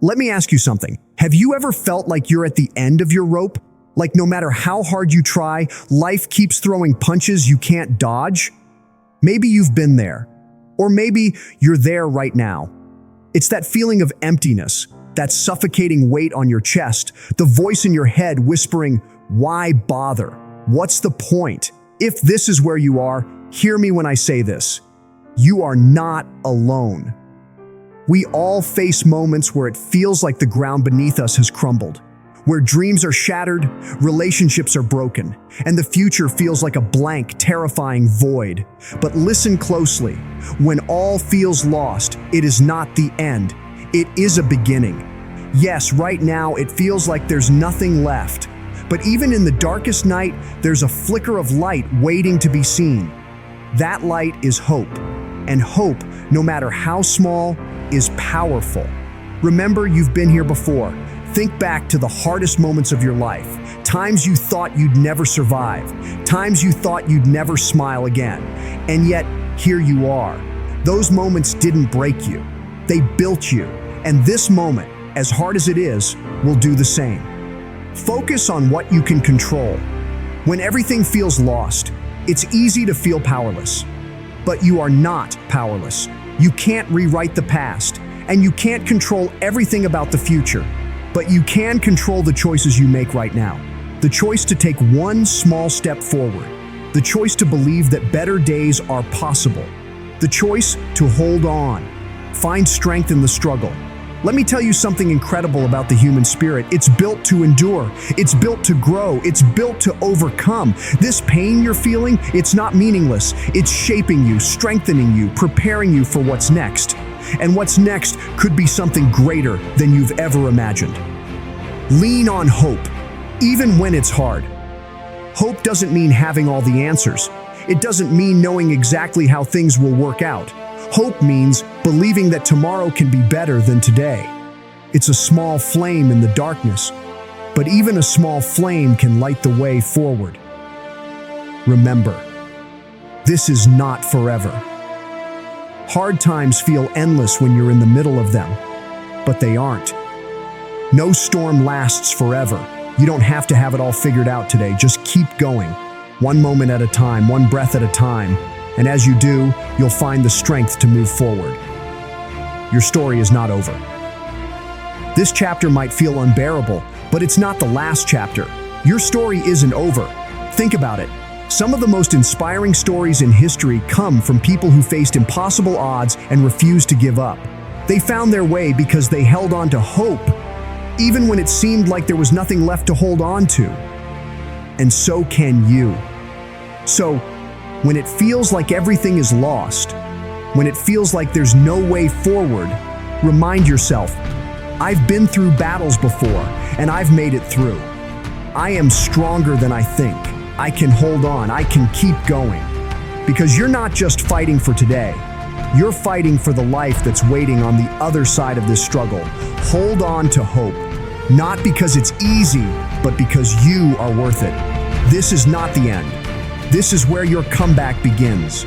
Let me ask you something. Have you ever felt like you're at the end of your rope? Like no matter how hard you try, life keeps throwing punches you can't dodge? Maybe you've been there. Or maybe you're there right now. It's that feeling of emptiness, that suffocating weight on your chest, the voice in your head whispering, "Why bother? What's the point?" If this is where you are, hear me when I say this. You are not alone. We all face moments where it feels like the ground beneath us has crumbled, where dreams are shattered, relationships are broken, and the future feels like a blank, terrifying void. But listen closely. When all feels lost, it is not the end. It is a beginning. Yes, right now it feels like there's nothing left. But even in the darkest night, there's a flicker of light waiting to be seen. That light is hope. And hope, no matter how small, is powerful. Remember, you've been here before. Think back to the hardest moments of your life. Times you thought you'd never survive. Times you thought you'd never smile again. And yet, here you are. Those moments didn't break you. They built you. And this moment, as hard as it is, will do the same. Focus on what you can control. When everything feels lost, it's easy to feel powerless. But you are not powerless. You can't rewrite the past, and you can't control everything about the future. But you can control the choices you make right now. The choice to take one small step forward. The choice to believe that better days are possible. The choice to hold on. Find strength in the struggle. Let me tell you something incredible about the human spirit. It's built to endure. It's built to grow. It's built to overcome. This pain you're feeling, it's not meaningless. It's shaping you, strengthening you, preparing you for what's next. And what's next could be something greater than you've ever imagined. Lean on hope, even when it's hard. Hope doesn't mean having all the answers. It doesn't mean knowing exactly how things will work out. Hope means believing that tomorrow can be better than today. It's a small flame in the darkness, but even a small flame can light the way forward. Remember, this is not forever. Hard times feel endless when you're in the middle of them, but they aren't. No storm lasts forever. You don't have to have it all figured out today. Just keep going, one moment at a time, one breath at a time. And as you do, you'll find the strength to move forward. Your story is not over. This chapter might feel unbearable, but it's not the last chapter. Your story isn't over. Think about it. Some of the most inspiring stories in history come from people who faced impossible odds and refused to give up. They found their way because they held on to hope, even when it seemed like there was nothing left to hold on to. And so can you. So, when it feels like everything is lost, when it feels like there's no way forward, remind yourself, I've been through battles before, and I've made it through. I am stronger than I think. I can hold on. I can keep going. Because you're not just fighting for today. You're fighting for the life that's waiting on the other side of this struggle. Hold on to hope. Not because it's easy, but because you are worth it. This is not the end. This is where your comeback begins.